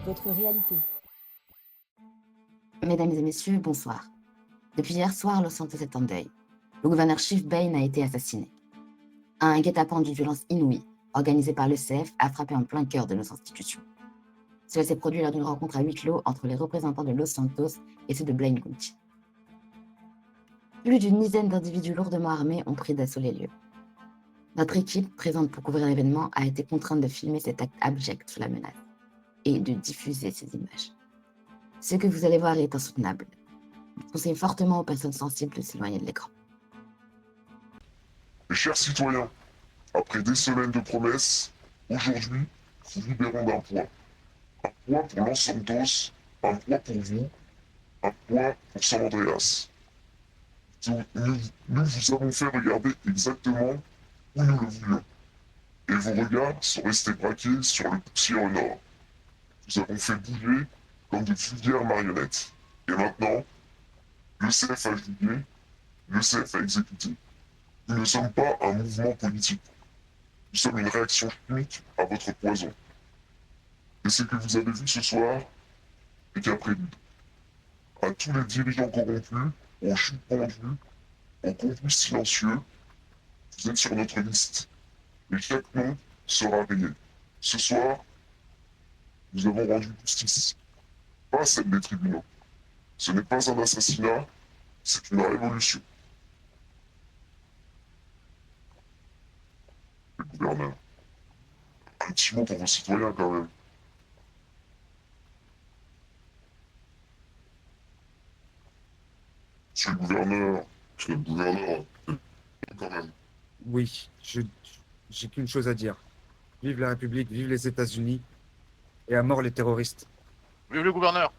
votre réalité. Mesdames et messieurs, bonsoir. Depuis hier soir, Los Santos est en deuil. Le gouverneur Chief Bain a été assassiné. Un guet-apens d'une violence inouïe, organisé par l'ECF, a frappé en plein cœur de nos institutions. Cela s'est produit lors d'une rencontre à huis clos entre les représentants de Los Santos et ceux de Blaine County. Plus d'une dizaine d'individus lourdement armés ont pris d'assaut les lieux. Notre équipe, présente pour couvrir l'événement, a été contrainte de filmer cet acte abject sous la menace et de diffuser ces images. Ce que vous allez voir est insoutenable. Je conseille fortement aux personnes sensibles de s'éloigner de l'écran. Mes chers citoyens, après des semaines de promesses, aujourd'hui, nous vous libérons d'un poids. Un poids pour Los Santos, un poids pour vous, un poids pour San Andreas. Nous vous avons fait regarder exactement où nous le voulions. Et vos regards sont restés braqués sur le poussière au nord. Nous avons fait bouger comme de vulgaires marionnettes. Et maintenant, le CF a jugé, le CF a exécuté. Nous ne sommes pas un mouvement politique. Nous sommes une réaction chimique à votre poison. Et ce que vous avez vu ce soir est qu'un prélude. À tous les dirigeants corrompus, aux choux pendus, aux complices silencieux, vous êtes sur notre liste. Et chaque nom sera rayé. Ce soir, nous avons rendu justice. Pas celle des tribunaux. Ce n'est pas un assassinat, c'est une révolution. Le gouverneur. Un petit mot pour vos citoyens quand même. Monsieur le gouverneur, quand même. Oui, j'ai qu'une chose à dire. Vive la République, vive les États-Unis, et à mort les terroristes. Vive le gouverneur!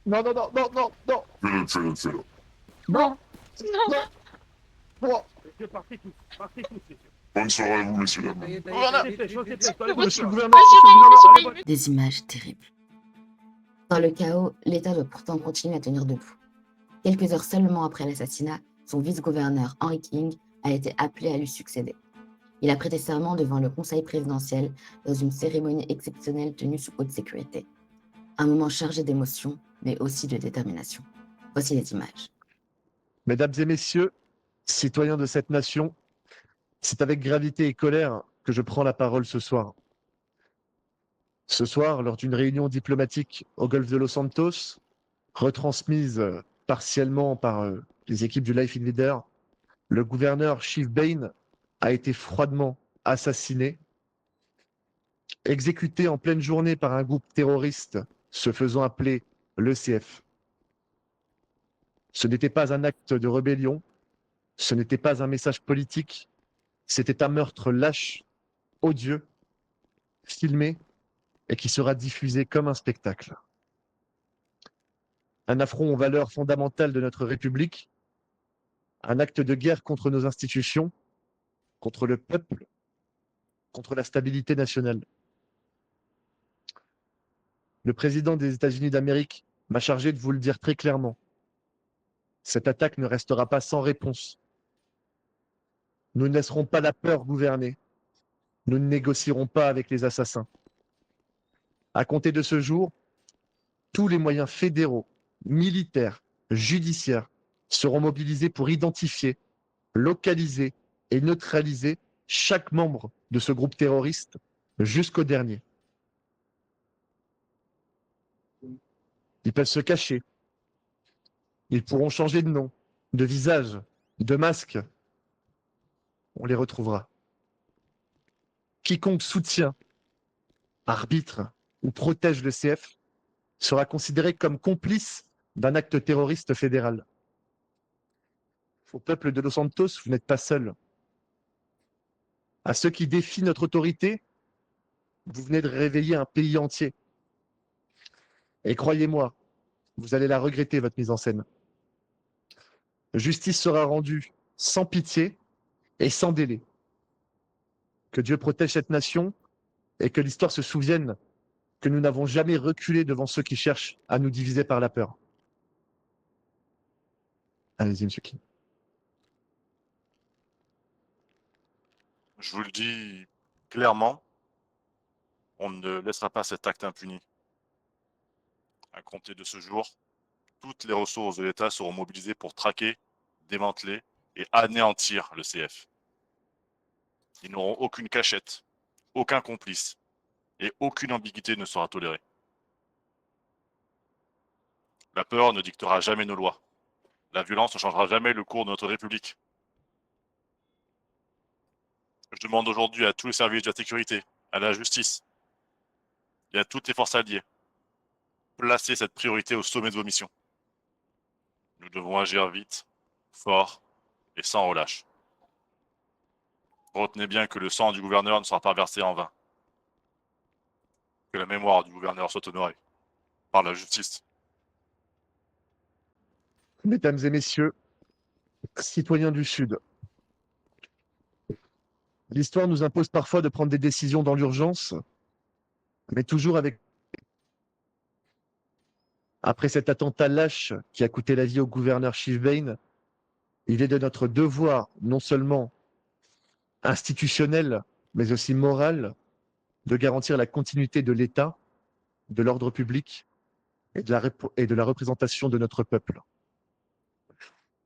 Non, non, non, non, non, non, Fais-le. non, Non. non. Partez tous, messieurs. Bonne soirée à vous, messieurs dames. Gouverneur! Monsieur le gouverneur, Des images terribles. Dans le chaos, l'État doit pourtant continuer à tenir debout. Quelques heures seulement après l'assassinat, son vice-gouverneur Henry King a été appelé à lui succéder. Il a prêté serment devant le conseil présidentiel dans une cérémonie exceptionnelle tenue sous haute sécurité. Un moment chargé d'émotion, mais aussi de détermination. Voici les images. Mesdames et messieurs, citoyens de cette nation, c'est avec gravité et colère que je prends la parole ce soir. Ce soir, lors d'une réunion diplomatique au golfe de Los Santos, retransmise partiellement par les équipes du Life in Leader, le gouverneur Chief Bain a été froidement assassiné, exécuté en pleine journée par un groupe terroriste se faisant appeler l'ECF. Ce n'était pas un acte de rébellion, ce n'était pas un message politique, c'était un meurtre lâche, odieux, filmé et qui sera diffusé comme un spectacle. Un affront aux valeurs fondamentales de notre République, un acte de guerre contre nos institutions, contre le peuple, contre la stabilité nationale. Le président des États-Unis d'Amérique m'a chargé de vous le dire très clairement. Cette attaque ne restera pas sans réponse. Nous ne laisserons pas la peur gouverner. Nous ne négocierons pas avec les assassins. À compter de ce jour, tous les moyens fédéraux, militaires, judiciaires seront mobilisés pour identifier, localiser et neutraliser chaque membre de ce groupe terroriste jusqu'au dernier. Ils peuvent se cacher. Ils pourront changer de nom, de visage, de masque. On les retrouvera. Quiconque soutient, arbitre ou protège le CF sera considéré comme complice d'un acte terroriste fédéral. Au peuple de Los Santos, vous n'êtes pas seuls. À ceux qui défient notre autorité, vous venez de réveiller un pays entier. Et croyez-moi, vous allez la regretter, votre mise en scène. Justice sera rendue sans pitié et sans délai. Que Dieu protège cette nation et que l'histoire se souvienne que nous n'avons jamais reculé devant ceux qui cherchent à nous diviser par la peur. Allez-y, monsieur King. Je vous le dis clairement, on ne laissera pas cet acte impuni. À compter de ce jour, toutes les ressources de l'État seront mobilisées pour traquer, démanteler et anéantir le CF. Ils n'auront aucune cachette, aucun complice et aucune ambiguïté ne sera tolérée. La peur ne dictera jamais nos lois. La violence ne changera jamais le cours de notre République. Je demande aujourd'hui à tous les services de la sécurité, à la justice et à toutes les forces alliées, placez cette priorité au sommet de vos missions. Nous devons agir vite, fort et sans relâche. Retenez bien que le sang du gouverneur ne sera pas versé en vain. Que la mémoire du gouverneur soit honorée par la justice. Mesdames et messieurs, citoyens du Sud, l'histoire nous impose parfois de prendre des décisions dans l'urgence, mais toujours avec... Après cet attentat lâche qui a coûté la vie au gouverneur Schiffbane, il est de notre devoir, non seulement institutionnel, mais aussi moral, de garantir la continuité de l'État, de l'ordre public et de la représentation de notre peuple.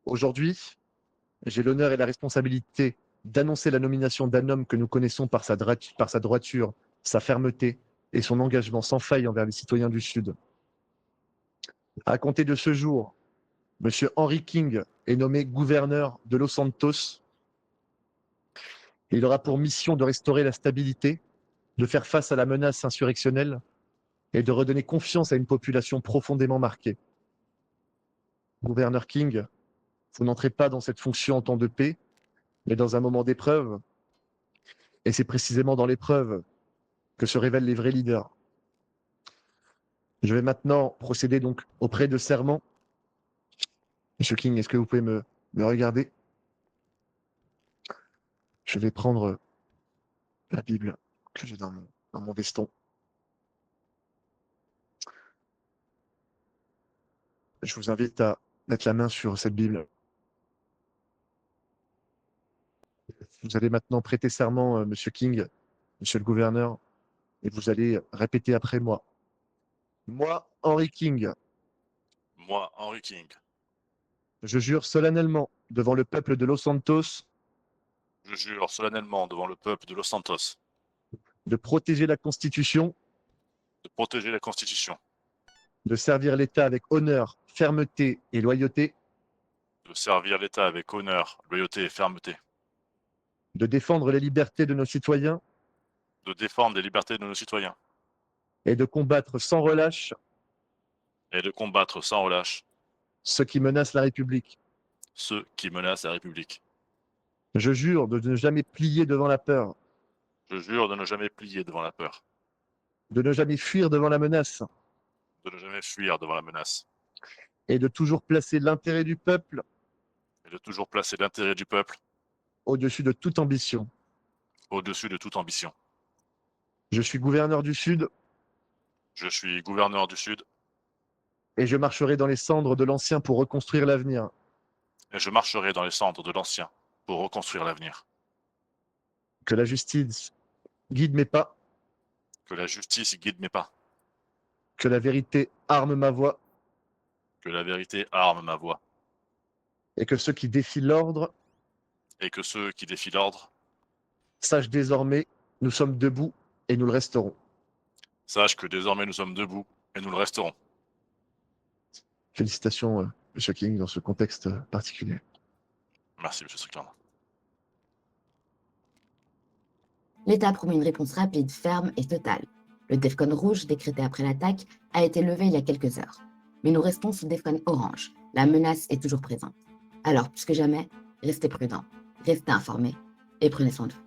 Aujourd'hui, j'ai l'honneur et la responsabilité d'annoncer la nomination d'un homme que nous connaissons par sa droiture, sa fermeté et son engagement sans faille envers les citoyens du Sud. À compter de ce jour, M. Henry King est nommé gouverneur de Los Santos. Il aura pour mission de restaurer la stabilité, de faire face à la menace insurrectionnelle et de redonner confiance à une population profondément marquée. Gouverneur King, vous n'entrez pas dans cette fonction en temps de paix, mais dans un moment d'épreuve. Et c'est précisément dans l'épreuve que se révèlent les vrais leaders. Je vais maintenant procéder donc au prêt de serment. Monsieur King, est-ce que vous pouvez me regarder? Je vais prendre la Bible que j'ai dans mon veston. Je vous invite à mettre la main sur cette Bible. Vous allez maintenant prêter serment, Monsieur King, Monsieur le gouverneur, et vous allez répéter après moi. Moi, Henry King, Moi, Henry King, je jure solennellement devant le peuple de Los Santos je jure solennellement devant le peuple de Los Santos de protéger la Constitution, de protéger la Constitution, de servir l'État avec honneur, fermeté et loyauté, de servir l'État avec honneur, loyauté et fermeté, de défendre les libertés de nos citoyens de défendre les libertés de nos citoyens et de combattre sans relâche et de combattre sans relâche ceux qui menacent la République. ceux qui menacent la République. Je jure de ne jamais plier devant la peur, Je jure de ne jamais plier devant la peur, de ne jamais fuir devant la menace de ne jamais fuir devant la menace et de toujours placer l'intérêt du peuple et de toujours placer l'intérêt du peuple au-dessus de toute ambition. au-dessus de toute ambition. Je suis gouverneur du Sud Je suis gouverneur du Sud et je marcherai dans les cendres de l'ancien pour reconstruire l'avenir. et je marcherai dans les cendres de l'ancien pour reconstruire l'avenir. Que la justice guide mes pas, Que la justice guide mes pas, que la vérité arme ma voix que la vérité arme ma voix et que ceux qui défient l'ordre et que ceux qui défient l'ordre sachent désormais nous sommes debout et nous le resterons. sachent que désormais nous sommes debout et nous le resterons. Félicitations, Monsieur King, dans ce contexte particulier. Merci, M. Strickland. L'État promet une réponse rapide, ferme et totale. Le DEFCON rouge, décrété après l'attaque, a été levé il y a quelques heures. Mais nous restons sous DEFCON orange. La menace est toujours présente. Alors, plus que jamais, restez prudents, restez informés et prenez soin de vous.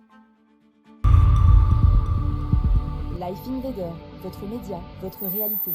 Life Invader, votre média, votre réalité.